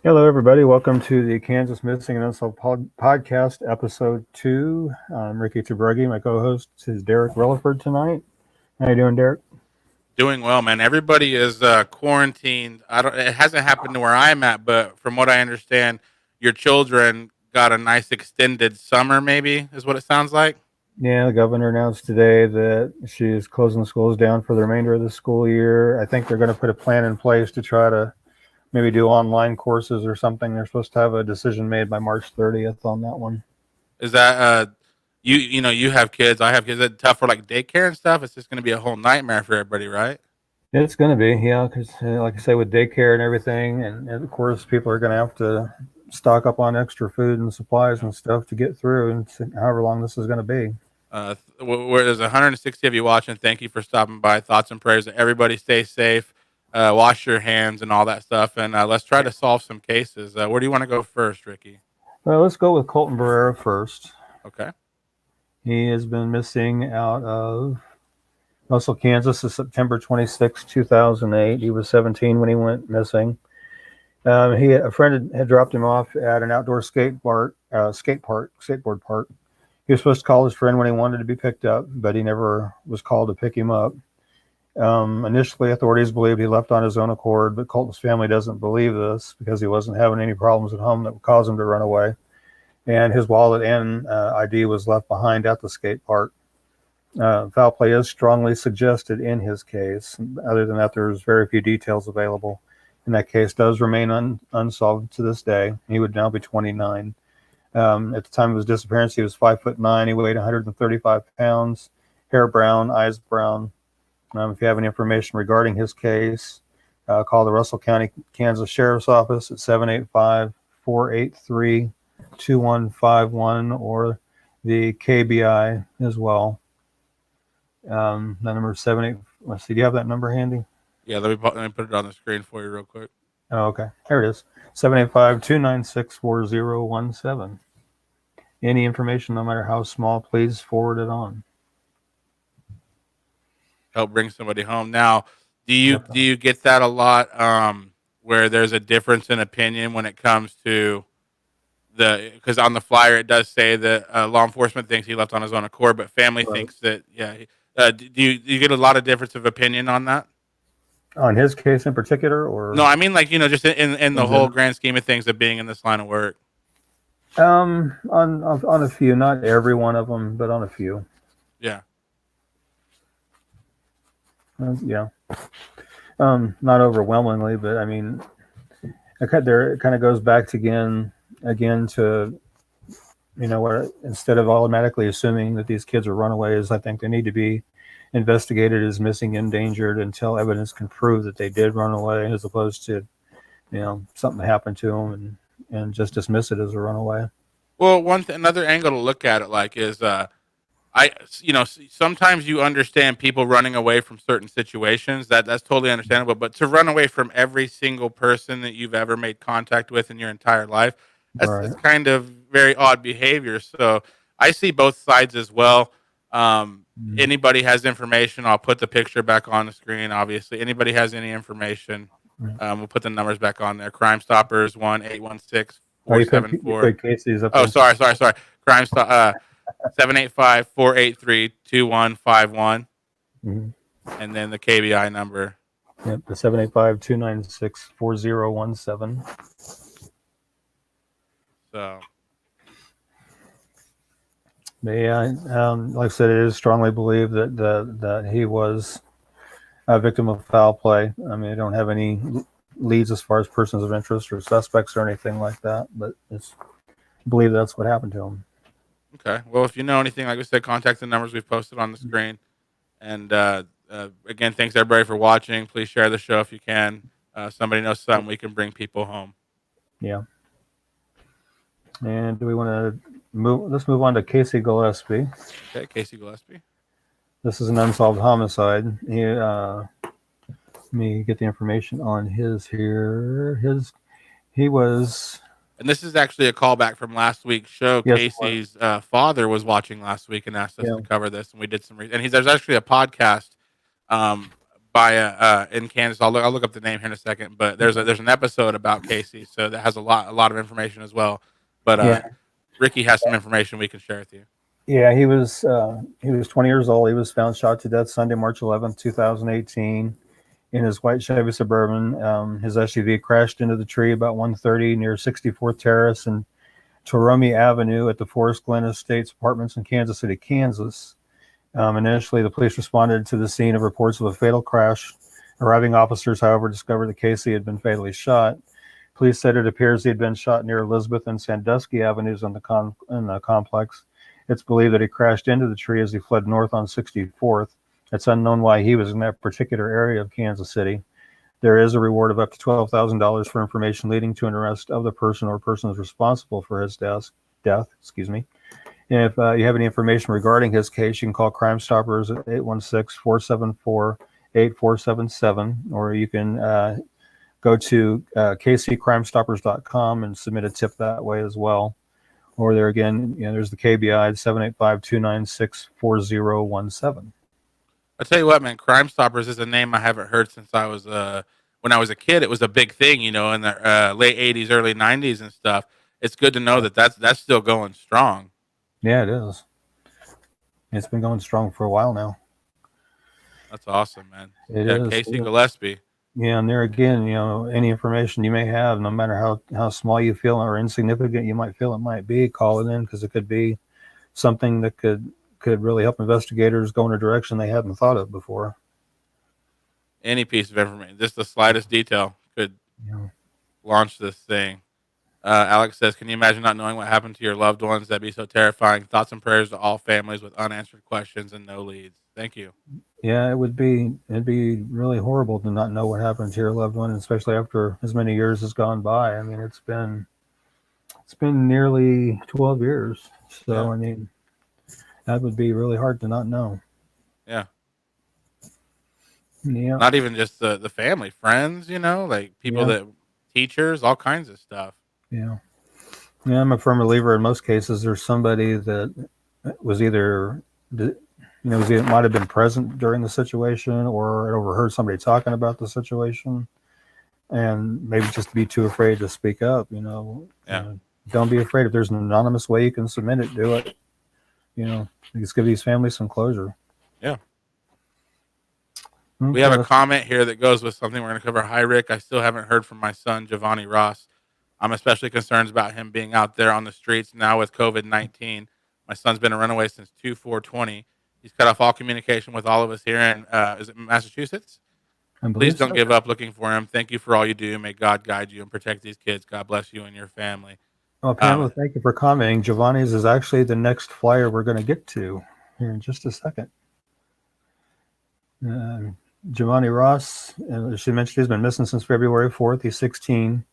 Hello, everybody. Welcome to the Kansas Missing Unsolved Podcast, Episode 2. I'm Ricky Tabruggi. My co-host is Derek Relaford tonight. How you doing, Derek? Doing well, man. Everybody is quarantined. I don't. It hasn't happened to where I'm at, but from what I understand, your children got a nice extended summer. Maybe is what it sounds like. Yeah, the governor announced today that she's closing the schools down for the remainder of the school year. I think they're going to put a plan in place to try to maybe do online courses or something. They're supposed to have a decision made by March 30th on that one. Is that you know you have kids. I have kids. Is it tough for like daycare and stuff? It's just going to be a whole nightmare for everybody, right? It's going to be, yeah, because like I say, with daycare and everything, and of course, people are going to have to stock up on extra food and supplies and stuff to get through, and however long this is going to be. Where there's 160 of you watching. Thank you for stopping by. Thoughts and prayers that everybody stay safe. Wash your hands and all that stuff, and let's try to solve some cases. Where do you want to go first, Ricky? Well, let's go with Kolten Barrera first. Okay. He has been missing out of Russell, Kansas, since September 26, 2008. He was 17 when he went missing. A friend had dropped him off at an outdoor skateboard park. He was supposed to call his friend when he wanted to be picked up, but he never was called to pick him up. Initially, authorities believed he left on his own accord, but Colton's family doesn't believe this because he wasn't having any problems at home that would cause him to run away. And his wallet and ID was left behind at the skate park. Foul play is strongly suggested in his case. Other than that, there's very few details available. And that case does remain unsolved to this day. He would now be 29. At the time of his disappearance, he was 5'9". He weighed 135 pounds, hair brown, eyes brown. If you have any information regarding his case, call the Russell County, Kansas Sheriff's Office at 785-483-2151 or the KBI as well. The number is 78. Let's see. Do you have that number handy? Yeah, let me put it on the screen for you real quick. Oh, okay. There it is. 785-296-4017. Any information, no matter how small, please forward it on. Help bring somebody home. Now, do you Yep. get that a lot? Where there's a difference in opinion when it comes to because on the flyer it does say that law enforcement thinks he left on his own accord, but family Right. thinks that yeah. Do you get a lot of difference of opinion on that? On his case in particular, No, or I mean like just in the in whole general? grand scheme of things of being in this line of work. On a few, not every one of them, but on a few. Yeah. Yeah. Not overwhelmingly, but I mean, it kind of goes back to again to what, instead of automatically assuming that these kids are runaways, I think they need to be investigated as missing, endangered until evidence can prove that they did run away, as opposed to something happened to them and just dismiss it as a runaway. Well, another angle to look at it like is sometimes you understand people running away from certain situations. That's totally understandable. But to run away from every single person that you've ever made contact with in your entire life, that's Right. kind of very odd behavior. So I see both sides as well. Mm-hmm. Anybody has information, I'll put the picture back on the screen. Obviously, anybody has any information, we'll put the numbers back on there. Crime Stoppers 1-816 Oh, four you seven put you four. put Casey's up Oh, there. sorry. Crime Stop. 785-483-2151, Mm-hmm. and then the KBI number. Yep, the 785-296-4017. So But yeah, like I said, it is strongly believed that he was a victim of foul play. I mean, I don't have any leads as far as persons of interest or suspects or anything like that, but it's believe that's what happened to him. okay. Well, if you know anything, like we said, contact the numbers we've posted on the screen. And again, thanks everybody for watching. Please share the show if you can. Somebody knows something, we can bring people home. Yeah. And do we want to move? Let's move on to K.C Gillespie. Okay, K.C Gillespie. This is an unsolved homicide. Let me get the information on his here. He was. And this is actually a callback from last week's show. Yes, it was. Casey's father was watching last week and asked us Yeah. to cover this, and we did some. And there's actually a podcast by in Kansas. I'll look up the name here in a second. But there's an episode about K.C. So that has a lot of information as well. But Yeah, Ricky has some information we can share with you. yeah. He was 20 years old. He was found shot to death Sunday, March 11th, 2018, in his white Chevy Suburban. His SUV crashed into the tree about 1:30 near 64th Terrace and Toromey Avenue at the Forest Glen Estates Apartments in Kansas City, Kansas. Initially, the police responded to the scene of reports of a fatal crash. Arriving officers, however, discovered that K.C. had been fatally shot. Police said it appears he had been shot near Elizabeth and Sandusky Avenues in the complex. It's believed that he crashed into the tree as he fled north on 64th. It's unknown why he was in that particular area of Kansas City. There is a reward of up to $12,000 for information leading to an arrest of the person or persons responsible for his death. If you have any information regarding his case, you can call Crime Stoppers at 816-474-8477, or you can go to kccrimestoppers.com and submit a tip that way as well. Or there again, there's the KBI 785-296-4017. I tell you what, man, Crime Stoppers is a name I haven't heard since I was when I was a kid. It was a big thing, in the late '80s, early '90s, and stuff. It's good to know that that's still going strong. Yeah, it is. It's been going strong for a while now. That's awesome, man. It Yeah, is. K.C Gillespie. Yeah, and there again, any information you may have, no matter how small you feel or insignificant you might feel it might be, call it in, because it could be something that could really help investigators go in a direction they hadn't thought of before. Any piece of information, just the slightest detail could launch this thing. Alex says, can you imagine not knowing what happened to your loved ones? That'd be so terrifying. Thoughts and prayers to all families with unanswered questions and no leads. Thank you. Yeah, it'd be really horrible to not know what happened to your loved one, especially after as many years has gone by. I mean, it's been nearly 12 years. So, yeah. I mean, that would be really hard to not know. Yeah. Yeah. Not even just the family, friends, like people that teachers, all kinds of stuff. Yeah. Yeah, I'm a firm believer in most cases there's somebody that was either might have been present during the situation or overheard somebody talking about the situation and maybe just be too afraid to speak up, don't be afraid. If there's an anonymous way you can submit it, do it. Just give these families some closure. Yeah. Okay. We have a comment here that goes with something we're going to cover. Hi, Rick. I still haven't heard from my son, Giovanni Ross. I'm especially concerned about him being out there on the streets now with COVID-19. My son's been a runaway since 2/4/20. He's cut off all communication with all of us here in is it Massachusetts? Please don't give up looking for him. Thank you for all you do. May God guide you and protect these kids. God bless you and your family. Well, Pamela, thank you for commenting. Giovanni's is actually the next flyer we're going to get to here in just a second. Giovanni Ross, she mentioned he's been missing since February 4th. He's 16,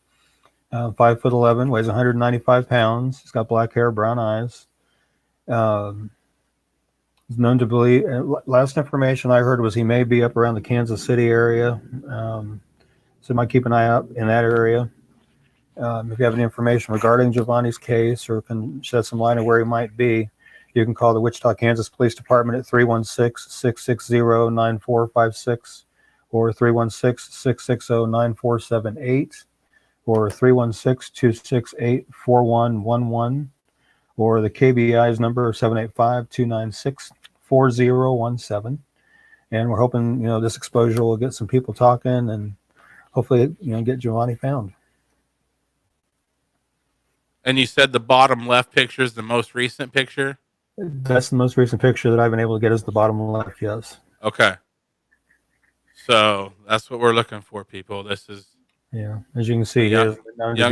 5'11", weighs 195 pounds. He's got black hair, brown eyes. He's known to believe. Last information I heard was he may be up around the Kansas City area, so you might keep an eye out in that area. If you have any information regarding Giovanni's case or can shed some light on where he might be, you can call the Wichita, Kansas Police Department at 316-660-9456 or 316-660-9478 or 316-268-4111 or the KBI's number 785-296-4017. And we're hoping, this exposure will get some people talking and hopefully, get Giovanni found. And you said the bottom left picture is the most recent picture? That's the most recent picture that I've been able to get is the bottom left, yes. Okay. So that's what we're looking for, people. This is... Yeah, as you can see, young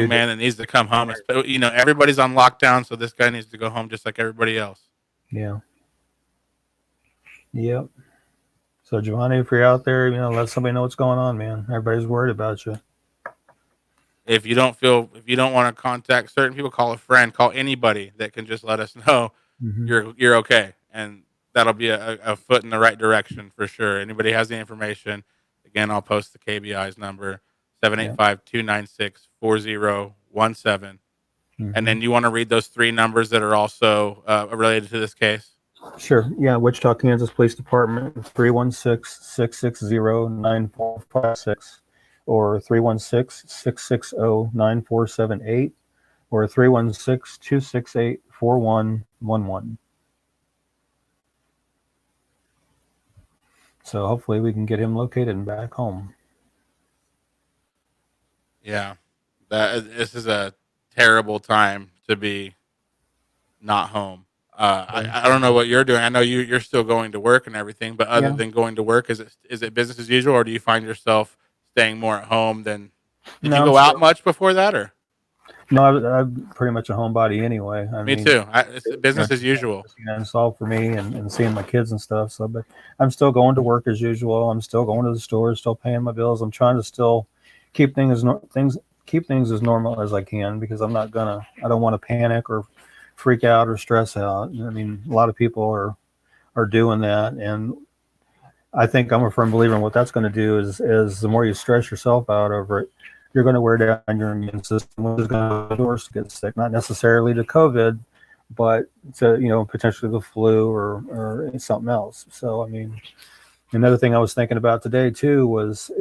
man that needs to come home. Everybody's on lockdown, so this guy needs to go home just like everybody else. Yeah. Yep. So, Giovanni, if you're out there, let somebody know what's going on, man. Everybody's worried about you. If you don't want to contact certain people, call a friend, call anybody that can just let us know you're okay, and that'll be a foot in the right direction for sure. Anybody has the information, again, I'll post the KBI's number 785-296-4017, and then you want to read those three numbers that are also related to this case. Sure. Yeah, Wichita, Kansas Police Department, 316-660-9456 or 316-660-9478 or 316-268-4111. So hopefully we can get him located and back home. Yeah, this is a terrible time to be not home. I don't know what you're doing. I know you're still going to work and everything, but other Yeah. than going to work, is it business as usual, or do you find yourself staying more at home than? Did you No, I'm go out still. much before that, or? No, I'm pretty much a homebody anyway. I Me mean, too. It's business as usual. unsolved for me and seeing my kids and stuff. So, but I'm still going to work as usual. I'm still going to the store, still paying my bills. I'm trying to still keep keep things as normal as I can because I don't want to panic or freak out or stress out. I mean, a lot of people are doing that, and I think I'm a firm believer in what that's going to do is the more you stress yourself out over it, you're going to wear down your immune system, which is going to force get sick, not necessarily to COVID, but to potentially the flu or something else. So I mean, another thing I was thinking about today too is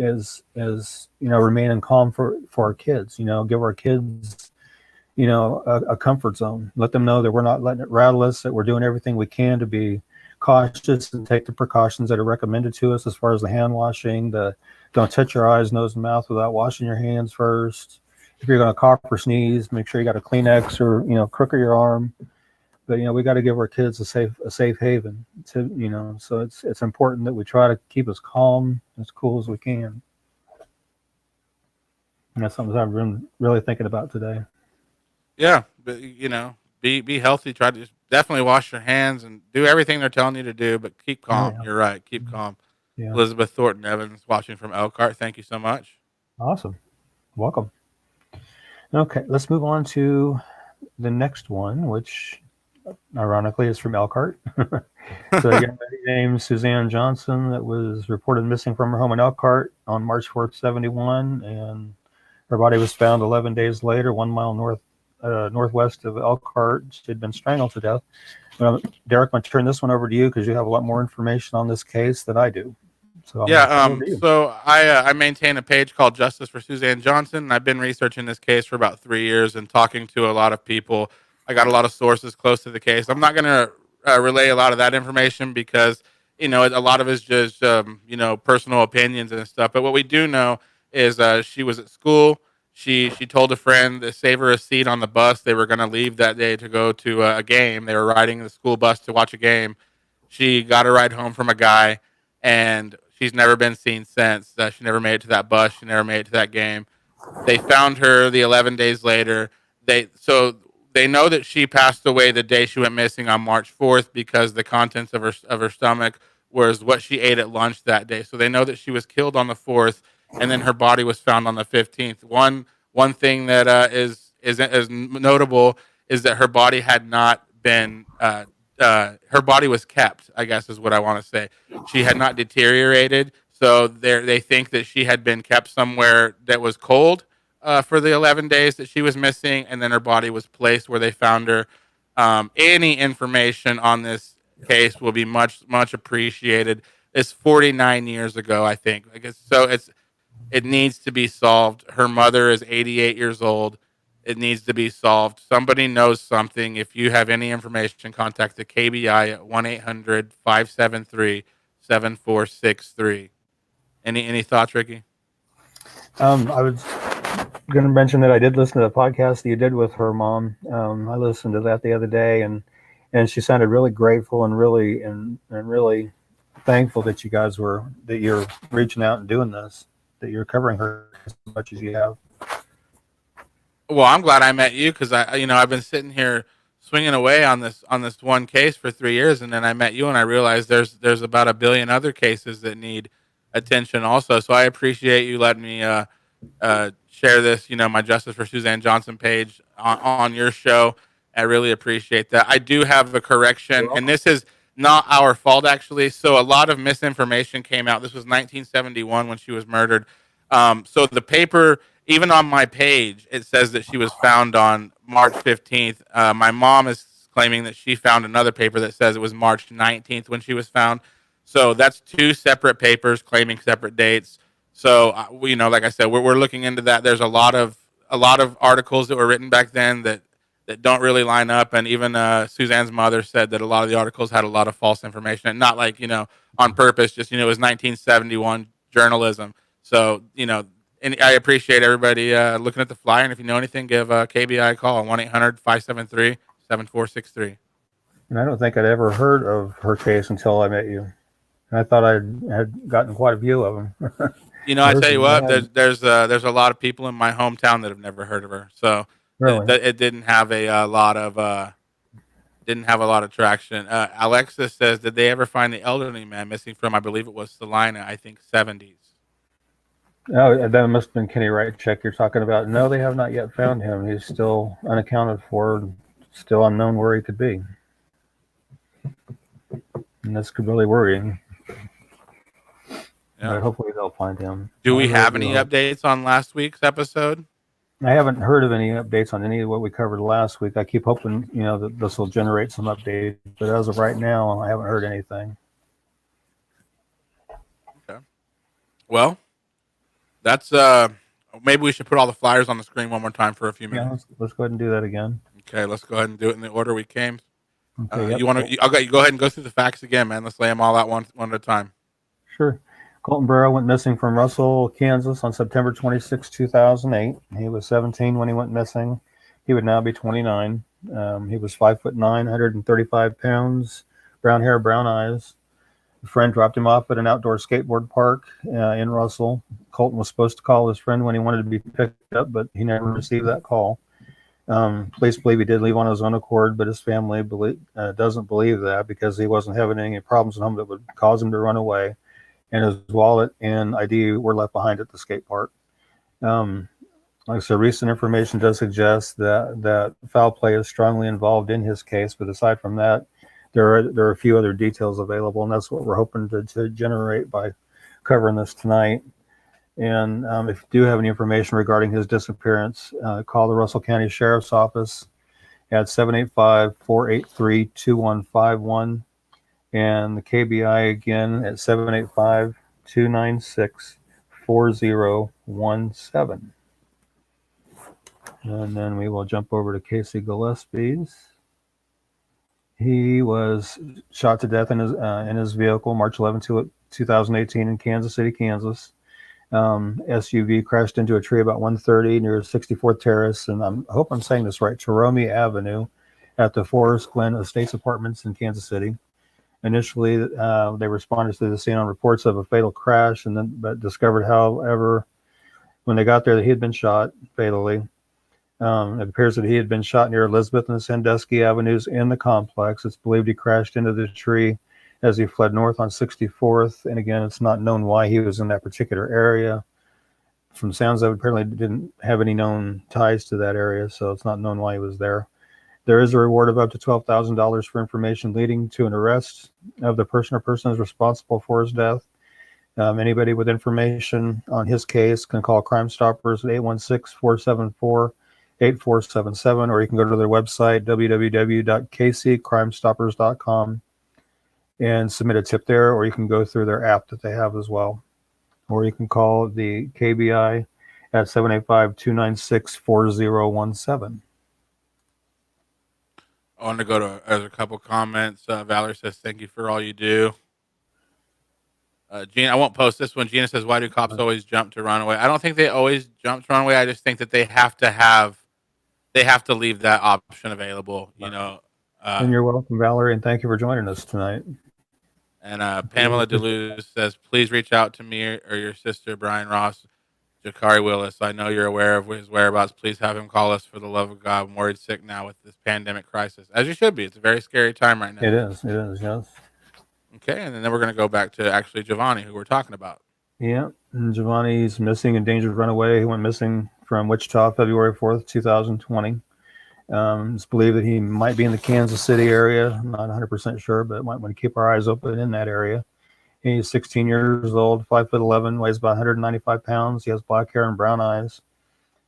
remaining calm for our kids. Give our kids a comfort zone. Let them know that we're not letting it rattle us. That we're doing everything we can to be cautious and take the precautions that are recommended to us as far as the hand washing, the don't touch your eyes, nose, and mouth without washing your hands first. If you're going to cough or sneeze, make sure you got a Kleenex or crook of your arm. But we got to give our kids a safe haven. So it's important that we try to keep as calm, as cool as we can. And that's something that I've been really thinking about today. Yeah, but be healthy. Try to definitely wash your hands and do everything they're telling you to do, but keep Oh calm. yeah, You're right. Keep calm. yeah, Elizabeth Thornton Evans watching from Elkhart. Thank you so much. awesome. Welcome. Okay, let's move on to the next one, which ironically is from Elkhart. So a young lady named Suzanne Johnson that was reported missing from her home in Elkhart on March 4th, 71, and her body was found 11 days later, 1 mile northwest of Elkhart. She had been strangled to death. Derek, I'm going to turn this one over to you because you have a lot more information on this case than I do. So I'm Yeah. going to turn it over to you. So I maintain a page called Justice for Suzanne Johnson. And I've been researching this case for about 3 years and talking to a lot of people. I got a lot of sources close to the case. I'm not going to relay a lot of that information because a lot of it's just personal opinions and stuff. But what we do know is she was at school. She told a friend to save her a seat on the bus. They were going to leave that day to go to a game. They were riding the school bus to watch a game. She got a ride home from a guy, and she's never been seen since. She never made it to that bus. She never made it to that game. They found her the 11 days later. They know that she passed away the day she went missing on March 4th because the contents of her stomach was what she ate at lunch that day. So they know that she was killed on the 4th, and then her body was found on the 15th. One thing that is notable is that her body had not been her body was kept, I guess is what I want to say. She had not deteriorated, so they think that she had been kept somewhere that was cold for the 11 days that she was missing, and then her body was placed where they found her. Any information on this case will be much appreciated. It's 49 years ago, I think. I guess so. It needs to be solved. Her mother is 88 years old. It needs to be solved. Somebody knows something. If you have any information, contact the KBI at 1-800-573-7463. Any thoughts, Ricky? I was going to mention that I did listen to the podcast that you did with her mom. I listened to that the other day, and she sounded really grateful and really thankful that you're reaching out and doing this, that you're covering her as much as you have. Well, I'm glad I met you because I've been sitting here swinging away on this one case for 3 years, and then I met you and I realized there's about a billion other cases that need attention also. So I appreciate you letting me share this, my Justice for Suzanne Johnson page on your show. I really appreciate that. I do have a correction, and this is not our fault actually. So a lot of misinformation came out. This was 1971 when she was murdered. So the paper, even on my page, it says that she was found on March 15th. My mom is claiming that she found another paper that says it was March 19th when she was found. So that's two separate papers claiming separate dates. So like I said, we're looking into that. There's a lot of articles that were written back then that don't really line up, and even Suzanne's mother said that a lot of the articles had a lot of false information, and not like on purpose. Just it was 1971 journalism. So and I appreciate everybody looking at the flyer. And if you know anything, give KBI a call on 1-800-573-7463. And I don't think I'd ever heard of her case until I met you. I thought I had gotten quite a few of them. I tell you what, there's a lot of people in my hometown that have never heard of her. So really? it didn't have a lot of traction. Alexis says, did they ever find the elderly man missing from, I believe it was Salina, I think 70s? Oh, that must have been Kenny Wright-Check you're talking about. No, they have not yet found him. He's still unaccounted for, still unknown where he could be. And that's really worrying. Yeah. But hopefully they'll find him. Do we have any updates on last week's episode? I haven't heard of any updates on any of what we covered last week. I keep hoping, that this will generate some updates. But as of right now, I haven't heard anything. Okay. Well, that's maybe we should put all the flyers on the screen one more time for a few minutes. Yeah, let's go ahead and do that again. Okay, let's go ahead and do it in the order we came. Okay, You want to? You go ahead and go through the facts again, man. Let's lay them all out one at a time. Sure. Kolten Barrera went missing from Russell, Kansas on September 26, 2008. He was 17 when he went missing. He would now be 29. He was 5'9", 135 pounds, brown hair, brown eyes. A friend dropped him off at an outdoor skateboard park in Russell. Kolten was supposed to call his friend when he wanted to be picked up, but he never received that call. Police believe he did leave on his own accord, but his family doesn't believe that because he wasn't having any problems at home that would cause him to run away. And his wallet and ID were left behind at the skate park. Like I said, recent information does suggest that foul play is strongly involved in his case. But aside from that, there are a few other details available, and that's what we're hoping to generate by covering this tonight. And if you do have any information regarding his disappearance, call the Russell County Sheriff's Office at 785-483-2151. And the KBI again at 785-296-4017. And then we will jump over to K.C. Gillespie's. He was shot to death in his vehicle March 11, 2018 in Kansas City, Kansas. SUV crashed into a tree about 1:30 near 64th Terrace, and I hope I'm saying this right, Torome Avenue at the Forest Glen Estates Apartments in Kansas City. Initially, they responded to the scene on reports of a fatal crash, but discovered, however, when they got there that he had been shot fatally. It appears that he had been shot near Elizabeth and Sandusky Avenues in the complex. It's believed he crashed into the tree as he fled north on 64th. And again, it's not known why he was in that particular area. From the sounds of it, apparently didn't have any known ties to that area, so it's not known why he was there. There is a reward of up to $12,000 for information leading to an arrest of the person or persons responsible for his death. Anybody with information on his case can call Crime Stoppers at 816-474-8477, or you can go to their website, www.kccrimestoppers.com, and submit a tip there, or you can go through their app that they have as well. Or you can call the KBI at 785-296-4017. I want to go to there's a couple comments. Valerie says, thank you for all you do. Gina, I won't post this one. Gina says, why do cops always jump to run away? I don't think they always jump to run away. I just think that they have to leave that option available, And you're welcome, Valerie, and thank you for joining us tonight. And Pamela DeLuz says, please reach out to me or your sister, Brian Ross, Jakari Willis. I know you're aware of his whereabouts. Please have him call us for the love of God. I'm worried sick now with this pandemic crisis. As you should be. It's a very scary time right now. It is, yes. Okay, and then we're going to go back to actually Giovanni, who we're talking about. Yeah, and Giovanni's missing, endangered runaway. He went missing from Wichita February 4th, 2020. It's believed that he might be in the Kansas City area. I'm not 100% sure, but might want to keep our eyes open in that area. He's 16 years old, 5'11", weighs about 195 pounds. He has black hair and brown eyes.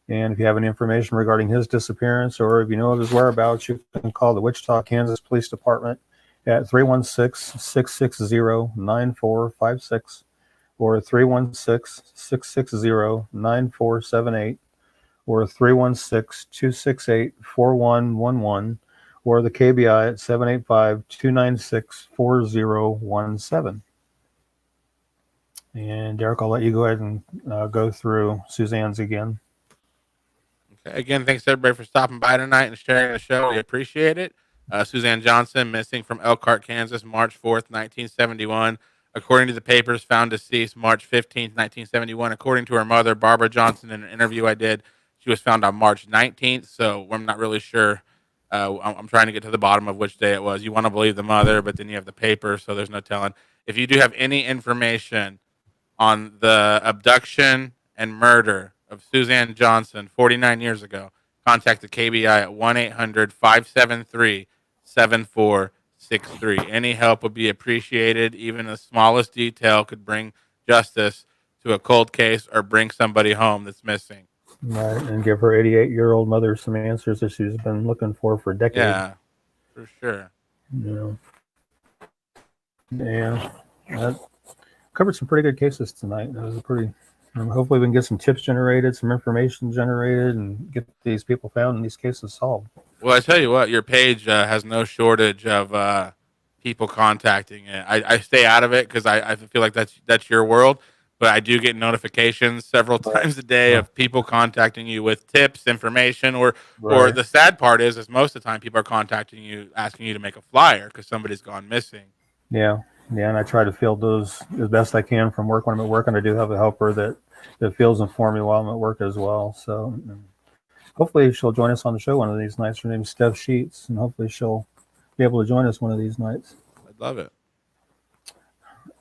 And if you have any information regarding his disappearance or if you know of his whereabouts, you can call the Wichita, Kansas Police Department at 316-660-9456 or 316-660-9478 or 316-268-4111 or the KBI at 785-296-4017. And Derek, I'll let you go ahead and go through Suzanne's again. Okay. Again, thanks everybody for stopping by tonight and sharing the show. We appreciate it. Suzanne Johnson, missing from Elkhart, Kansas, March 4th, 1971. According to the papers, found deceased March 15th, 1971. According to her mother, Barbara Johnson, in an interview I did, she was found on March 19th. So I'm not really sure. I'm trying to get to the bottom of which day it was. You want to believe the mother, but then you have the paper, so there's no telling. If you do have any information on the abduction and murder of Suzanne Johnson 49 years ago, contact the KBI at 1-800-573-7463. Any help would be appreciated. Even the smallest detail could bring justice to a cold case or bring somebody home that's missing. Right, and give her 88-year-old mother some answers that she's been looking for decades. Yeah, for sure. Yeah, that covered some pretty good cases tonight. That was a pretty. Hopefully, we can get some tips generated, some information generated, and get these people found and these cases solved. Well, I tell you what, your page has no shortage of people contacting it. I stay out of it because I feel like that's your world. But I do get notifications several times a day of people contacting you with tips, information, or the sad part is most of the time people are contacting you asking you to make a flyer because somebody's gone missing. Yeah, and I try to field those as best I can from work when I'm at work, and I do have a helper that fields them for me while I'm at work as well. So hopefully she'll join us on the show one of these nights. Her name's Steph Sheets, and hopefully she'll be able to join us one of these nights. I'd love it.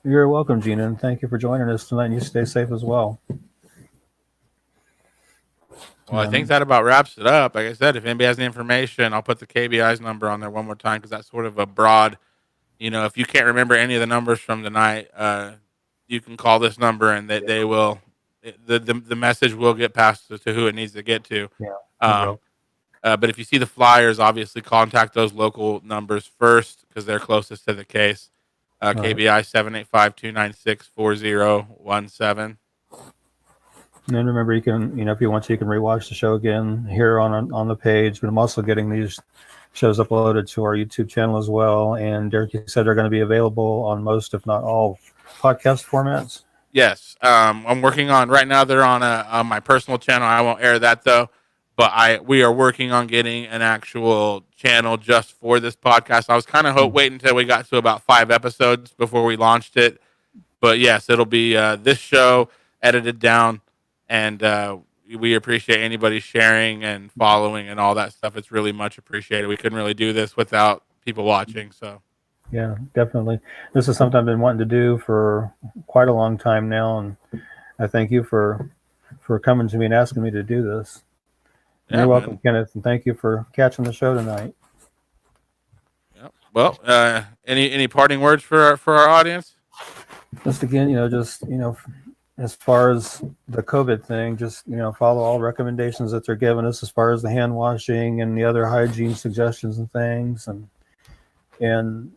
You're welcome, Gina, and thank you for joining us tonight. And you stay safe as well. Well, I think that about wraps it up. Like I said, if anybody has any information, I'll put the KBI's number on there one more time because that's sort of a broad, if you can't remember any of the numbers from the night, you can call this number and they will, the message will get passed to who it needs to get to. Yeah. But if you see the flyers, obviously contact those local numbers first because they're closest to the case. KBI 785-296-4017. And then remember, you can, if you want to, you can rewatch the show again here on the page. But I'm also getting these shows uploaded to our YouTube channel as well. And Derek, you said they're going to be available on most, if not all, podcast formats. Yes, I'm working on right now. They're on my personal channel. I won't air that though. But we are working on getting an actual channel just for this podcast. I was kind of waiting until we got to about 5 episodes before we launched it. But yes, it'll be this show edited down, and we appreciate anybody sharing and following and all that stuff. It's really much appreciated. We couldn't really do this without people watching. So yeah, definitely. This is something I've been wanting to do for quite a long time now, and I thank you for coming to me and asking me to do this. Yeah, you're welcome, Kenneth, and thank you for catching the show tonight. Yep. Well, any parting words for our audience? Just again, as far as the COVID thing, just follow all recommendations that they're giving us as far as the hand washing and the other hygiene suggestions and things, and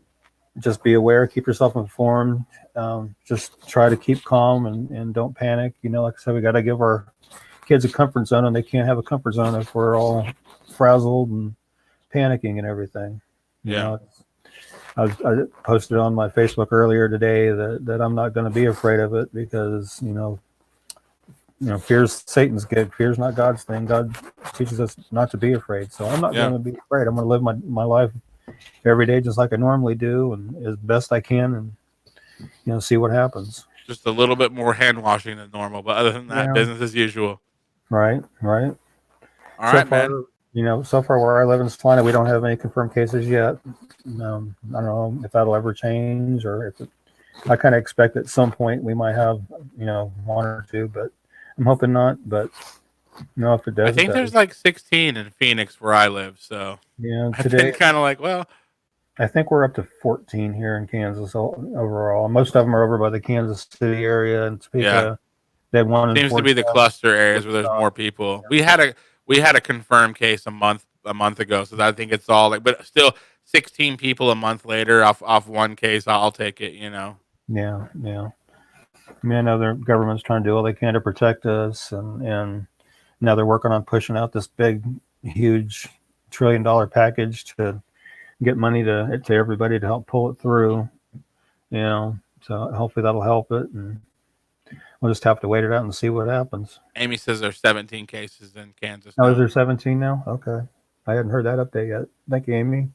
just be aware, keep yourself informed. Just try to keep calm and don't panic. Like I said, we got to give our kids a comfort zone, and they can't have a comfort zone if we're all frazzled and panicking and everything. I posted on my Facebook earlier today that I'm not going to be afraid of it because fear's Satan's gig. Fear's not God's thing. God teaches us not to be afraid, so I'm not going to be afraid. I'm going to live my life every day just like I normally do, and as best I can, and see what happens. Just a little bit more hand washing than normal, but other than that, business as usual. Right. All right, man. So far where I live in Salina, we don't have any confirmed cases yet. I don't know if that'll ever change, or I kind of expect at some point we might have, one or two, but I'm hoping not. But if it does, I think there's like 16 in Phoenix where I live. So yeah, I've been kind of like, well, I think we're up to 14 here in Kansas overall. Most of them are over by the Kansas City area and Topeka. They had one in Seems to Fort be the Scott. cluster areas where there's more people. We had a confirmed case a month ago, so I think it's all like, but still, 16 people a month later off one case. I'll take it. Yeah, yeah. I mean, I know the government's trying to do all they can to protect us, and now they're working on pushing out this big, huge $1 trillion package to get money to everybody to help pull it through. So hopefully that'll help it, and we'll just have to wait it out and see what happens. Amy says there's 17 cases in Kansas Oh, is now. there 17 now? Okay, I hadn't heard that update yet. Thank you, Amy.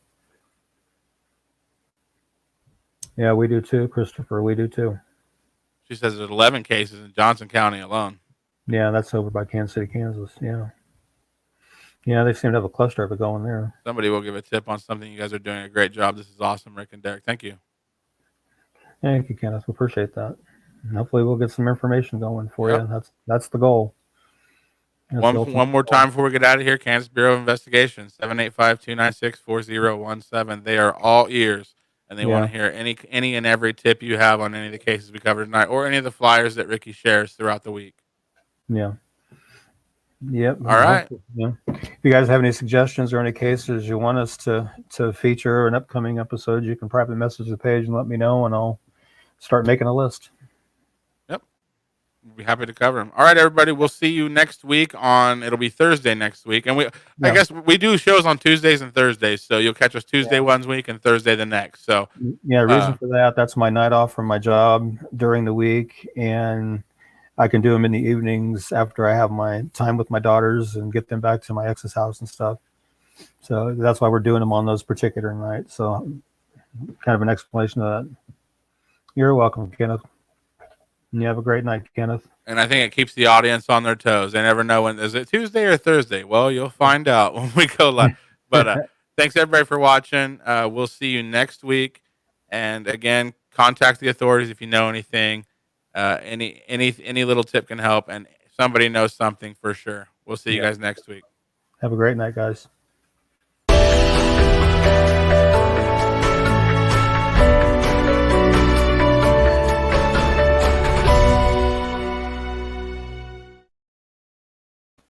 Yeah, we do too, Christopher. We do too. She says there's 11 cases in Johnson County alone. Yeah, that's over by Kansas City, Kansas. Yeah. Yeah, they seem to have a cluster of it going there. Somebody will give a tip on something. You guys are doing a great job. This is awesome, Rick and Derek. Thank you. Thank you, Kenneth. We appreciate that. And hopefully we'll get some information going for Yep. you. That's the goal. One more time before we get out of here. Kansas Bureau of Investigation, 785-296-4017. They are all ears, and they want to hear any and every tip you have on any of the cases we covered tonight, or any of the flyers that Ricky shares throughout the week. Yeah. Yep. All right. If you guys have any suggestions or any cases you want us to feature in upcoming episodes, you can probably message the page and let me know, and I'll start making a list. Yep. We'll be happy to cover them. All right, everybody. We'll see you next week it'll be Thursday next week. And I guess we do shows on Tuesdays and Thursdays. So you'll catch us Tuesday one week and Thursday the next. So yeah, reason for that's my night off from my job during the week, and I can do them in the evenings after I have my time with my daughters and get them back to my ex's house and stuff. So that's why we're doing them on those particular nights. So kind of an explanation of that. You're welcome, Kenneth. And you have a great night, Kenneth. And I think it keeps the audience on their toes. They never know is it Tuesday or Thursday? Well, you'll find out when we go live. But thanks everybody for watching. We'll see you next week. And again, contact the authorities if you know anything. Any little tip can help, and somebody knows something for sure. We'll see you guys next week. Have a great night, guys.